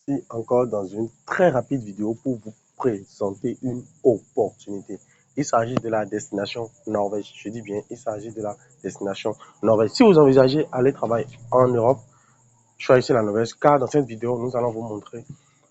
ici encore dans une très rapide vidéo pour vous présenter une opportunité. Il s'agit de la destination Norvège. Je dis bien, il s'agit de la destination Norvège. Si vous envisagez aller travailler en Europe, choisissez la Norvège car dans cette vidéo, nous allons vous montrer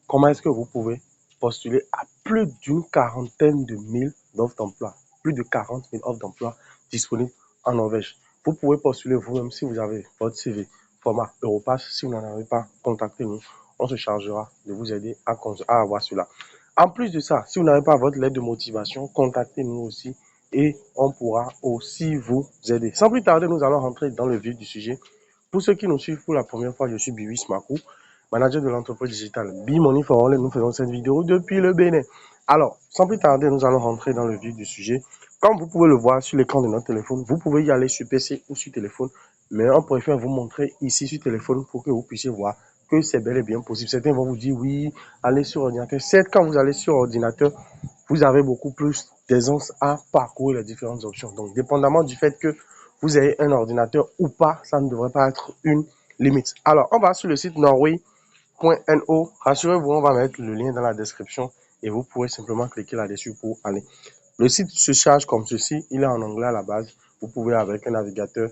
comment est-ce que vous pouvez postuler à plus d'une quarantaine de mille d'offres d'emploi. Plus de 40 000 offres d'emploi disponibles en Norvège. Vous pouvez postuler vous-même si vous avez votre CV format Europass. Si vous n'en avez pas, contactez-nous. On se chargera de vous aider à avoir cela. En plus de ça, si vous n'avez pas votre lettre de motivation, contactez-nous aussi et on pourra aussi vous aider. Sans plus tarder, nous allons rentrer dans le vif du sujet. Pour ceux qui nous suivent pour la première fois, je suis Biwis Makou, manager de l'entreprise digitale Be-Money for All, et nous faisons cette vidéo depuis le Bénin. Alors, sans plus tarder, nous allons rentrer dans le vif du sujet. Comme vous pouvez le voir sur l'écran de notre téléphone, vous pouvez y aller sur PC ou sur téléphone, mais on préfère vous montrer ici sur téléphone pour que vous puissiez voir que c'est bel et bien possible. Certains vont vous dire oui, allez sur ordinateur. Certes, quand vous allez sur ordinateur, vous avez beaucoup plus d'aisance à parcourir les différentes options. Donc, dépendamment du fait que vous ayez un ordinateur ou pas, ça ne devrait pas être une limite. Alors, on va sur le site norway.no. Rassurez-vous, on va mettre le lien dans la description et vous pouvez simplement cliquer là-dessus pour aller. Le site se charge comme ceci. Il est en anglais à la base. Vous pouvez, avec un navigateur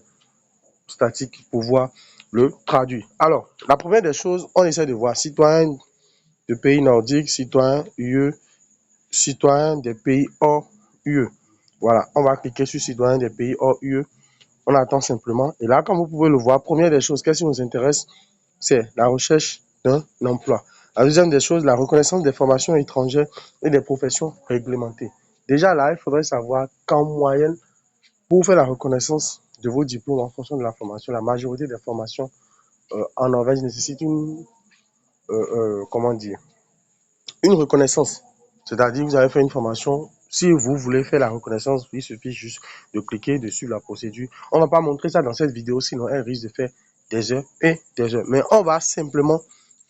statique, pouvoir le traduire. Alors, la première des choses, on essaie de voir citoyen de pays nordiques, citoyen UE, citoyen des pays hors UE. Voilà, on va cliquer sur citoyen des pays hors UE. On attend simplement. Et là, comme vous pouvez le voir, première des choses, qu'est-ce qui nous intéresse, c'est la recherche d'un emploi. La deuxième des choses, la reconnaissance des formations étrangères et des professions réglementées. Déjà là, il faudrait savoir qu'en moyenne, pour faire la reconnaissance de vos diplômes en fonction de la formation, la majorité des formations en Norvège nécessitent comment dire, une reconnaissance. C'est-à-dire, vous avez fait une formation. Si vous voulez faire la reconnaissance, il suffit juste de cliquer dessus la procédure. On ne va pas montrer ça dans cette vidéo, sinon elle risque de faire des heures et des heures. Mais on va simplement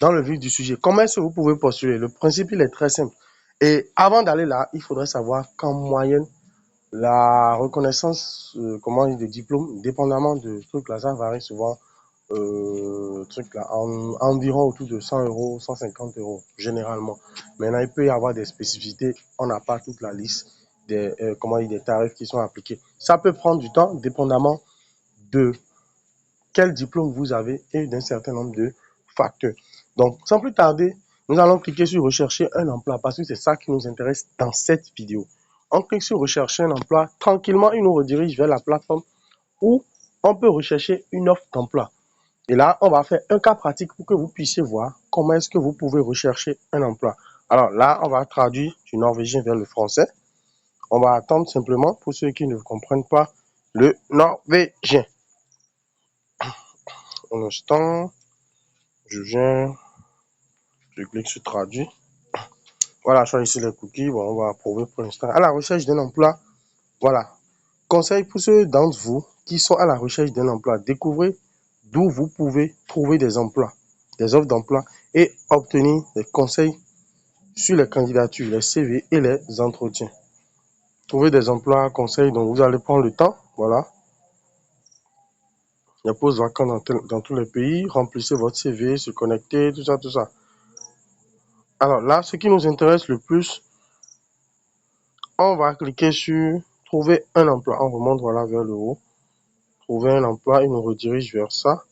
dans le vif du sujet. Comment est-ce que vous pouvez postuler? Le principe, il est très simple. Et avant d'aller là, il faudrait savoir qu'en moyenne, la reconnaissance de diplôme, dépendamment de trucs là, ça varie souvent environ autour de 100 euros, 150 euros, généralement. Maintenant, il peut y avoir des spécificités. On n'a pas toute la liste des, des tarifs qui sont appliqués. Ça peut prendre du temps, dépendamment de quel diplôme vous avez et d'un certain nombre de facteurs. Donc, sans plus tarder, nous allons cliquer sur rechercher un emploi parce que c'est ça qui nous intéresse dans cette vidéo. On clique sur rechercher un emploi. Tranquillement, il nous redirige vers la plateforme où on peut rechercher une offre d'emploi. Et là, on va faire un cas pratique pour que vous puissiez voir comment est-ce que vous pouvez rechercher un emploi. Alors là, on va traduire du norvégien vers le français. On va attendre simplement, pour ceux qui ne comprennent pas le norvégien. Un instant, je clique sur traduire. Voilà, choisissez les cookies. Bon, on va approuver pour l'instant. À la recherche d'un emploi, voilà. Conseil pour ceux d'entre vous qui sont à la recherche d'un emploi, découvrez d'où vous pouvez trouver des emplois, des offres d'emploi et obtenir des conseils sur les candidatures, les CV et les entretiens. Trouvez des emplois, conseils, donc vous allez prendre le temps, voilà. Les postes vacants dans tous les pays, remplissez votre CV, se connecter, tout ça, tout ça. Alors là, ce qui nous intéresse le plus, on va cliquer sur trouver un emploi. On remonte voilà vers le haut. Trouver un emploi, il nous redirige vers ça.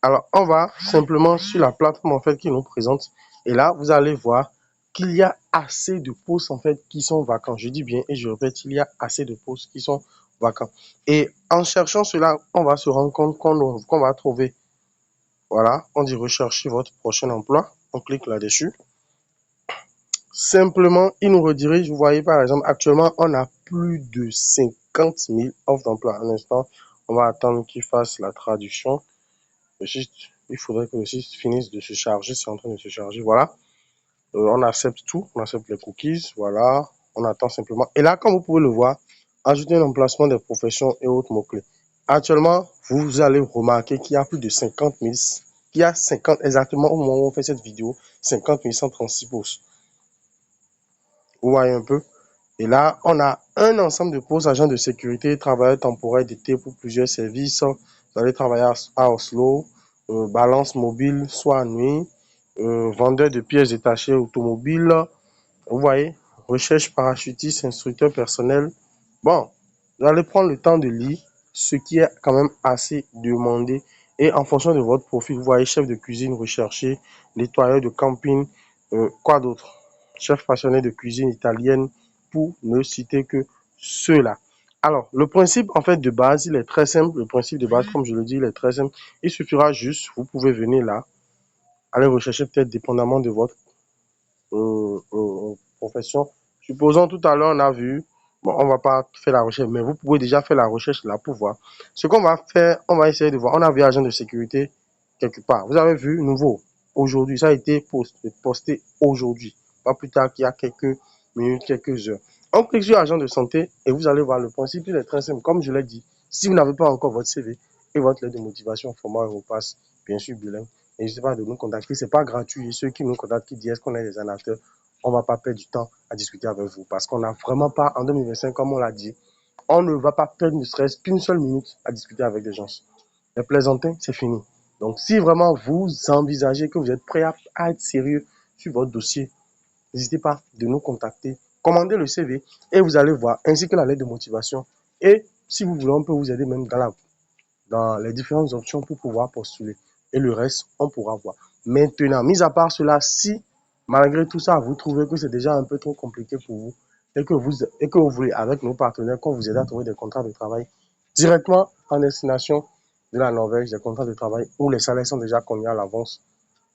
Alors, on va simplement sur la plateforme en fait qui nous présente. Et là, vous allez voir qu'il y a assez de postes en fait qui sont vacants. Je dis bien et je répète, il y a assez de postes qui sont vacants. Et en cherchant cela, on va se rendre compte qu'on va trouver. Voilà, on dit rechercher votre prochain emploi. On clique là-dessus. Simplement, il nous redirige. Vous voyez par exemple, actuellement, on a plus de 50 000 offres d'emploi. Un instant, on va attendre qu'il fasse la traduction. Il faudrait que le site finisse de se charger. C'est en train de se charger. Voilà. On accepte tout. On accepte les cookies. Voilà. On attend simplement. Et là, comme vous pouvez le voir, ajouter un emplacement des professions et autres mots-clés. Actuellement, vous allez remarquer qu'il y a plus de 50 000. Il y a 50 exactement au moment où on fait cette vidéo. 50 136 postes. Vous voyez un peu. Et là, on a un ensemble de postes, agents de sécurité, travailleurs temporaires d'été pour plusieurs services. Vous allez travailler à Oslo, balance mobile, soit nuit, vendeur de pièces détachées automobiles. Vous voyez, recherche parachutiste, instructeur personnel. Bon, vous allez prendre le temps de lire ce qui est quand même assez demandé. Et en fonction de votre profil, vous voyez chef de cuisine recherché, nettoyeur de camping, quoi d'autre? Chef passionné de cuisine italienne, pour ne citer que ceux-là. Alors, le principe en fait de base, il est très simple. Le principe de base, comme je le dis, il est très simple. Il suffira juste, vous pouvez venir là, aller rechercher peut-être dépendamment de votre profession. Supposons tout à l'heure, on a vu, bon, on va pas faire la recherche, mais vous pouvez déjà faire la recherche là pour voir. Ce qu'on va faire, on va essayer de voir. On a vu agent de sécurité quelque part. Vous avez vu, nouveau, aujourd'hui, ça a été posté aujourd'hui, pas plus tard qu'il y a quelques minutes, quelques heures. On clique sur agent de santé et vous allez voir le principe, il est très simple. Comme je l'ai dit, si vous n'avez pas encore votre CV et votre lettre de motivation, format Europass, bien sûr bilingue, n'hésitez pas de nous contacter. C'est pas gratuit. Et ceux qui nous contactent, qui disent qu'on est des amateurs, on ne va pas perdre du temps à discuter avec vous parce qu'on n'a vraiment pas, en 2025, comme on l'a dit, on ne va pas perdre ne serait-ce qu'une seule minute à discuter avec des gens. Les plaisantins, c'est fini. Donc, si vraiment vous envisagez que vous êtes prêt à être sérieux sur votre dossier, n'hésitez pas de nous contacter, commandez le CV et vous allez voir, ainsi que la lettre de motivation. Et si vous voulez, on peut vous aider même dans les différentes options pour pouvoir postuler. Et le reste, on pourra voir. Maintenant, mis à part cela, si malgré tout ça, vous trouvez que c'est déjà un peu trop compliqué pour vous et que vous voulez, avec nos partenaires, qu'on vous aide à trouver des contrats de travail directement en destination de la Norvège, des contrats de travail où les salaires sont déjà connus à l'avance,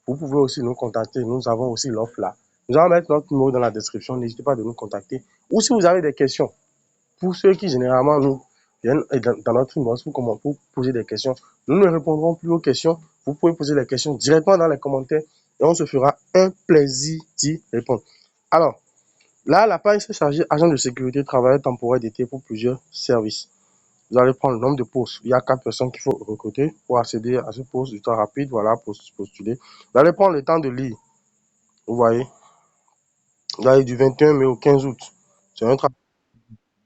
vous pouvez aussi nous contacter. Nous avons aussi l'offre là. Nous allons mettre notre numéro dans la description. N'hésitez pas de nous contacter. Ou si vous avez des questions, pour ceux qui généralement nous viennent dans notre inbox pour poser des questions, nous ne répondrons plus aux questions. Vous pouvez poser les questions directement dans les commentaires et on se fera un plaisir d'y répondre. Alors, là, la page s'est chargée agent de sécurité, travailleur temporaire d'été pour plusieurs services. Vous allez prendre le nombre de postes. Il y a 4 personnes qu'il faut recruter pour accéder à ce poste du temps rapide. Voilà, pour postuler. Vous allez prendre le temps de lire. Vous voyez, vous allez du 21 mai au 15 août. C'est un travail.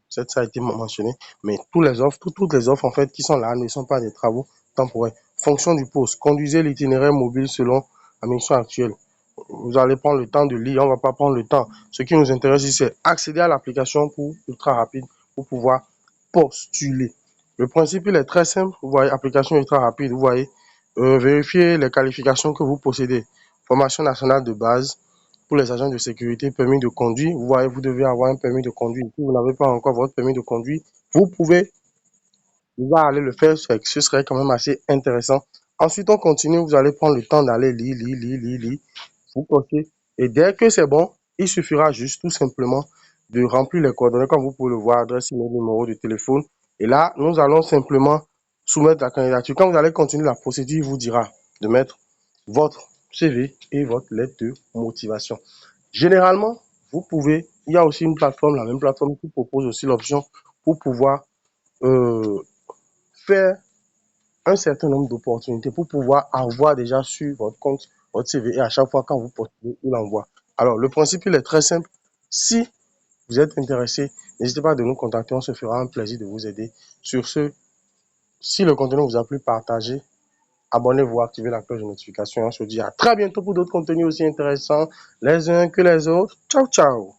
Ça a été mentionné, mais toutes les offres en fait qui sont là ne sont pas des travaux temporaires. Fonction du poste, conduisez l'itinéraire mobile selon la mission actuelle. Vous allez prendre le temps de lire, on ne va pas prendre le temps. Ce qui nous intéresse ici, c'est accéder à l'application pour ultra rapide pour pouvoir postuler. Le principe, il est très simple. Vous voyez, application ultra rapide, vous voyez, vérifiez les qualifications que vous possédez. Formation nationale de base, pour les agents de sécurité, permis de conduire. Vous voyez, vous devez avoir un permis de conduire. Si vous n'avez pas encore votre permis de conduire, vous pouvez aller le faire. Ce serait quand même assez intéressant. Ensuite, on continue. Vous allez prendre le temps d'aller lire. Vous cochez. Et dès que c'est bon, il suffira juste tout simplement de remplir les coordonnées, comme vous pouvez le voir, adresse email, numéro de téléphone. Et là, nous allons simplement soumettre la candidature. Quand vous allez continuer la procédure, il vous dira de mettre votre CV et votre lettre de motivation. Généralement, il y a aussi une plateforme, la même plateforme qui propose aussi l'option pour pouvoir euh, faire un certain nombre d'opportunités, pour pouvoir avoir déjà sur votre compte, votre CV, et à chaque fois quand vous postulez, il envoie. Alors, le principe, il est très simple. Si vous êtes intéressé, n'hésitez pas à nous contacter, on se fera un plaisir de vous aider. Sur ce, si le contenu vous a plu, partagez, abonnez-vous, activez la cloche de notification. On se dit à très bientôt pour d'autres contenus aussi intéressants, les uns que les autres. Ciao, ciao!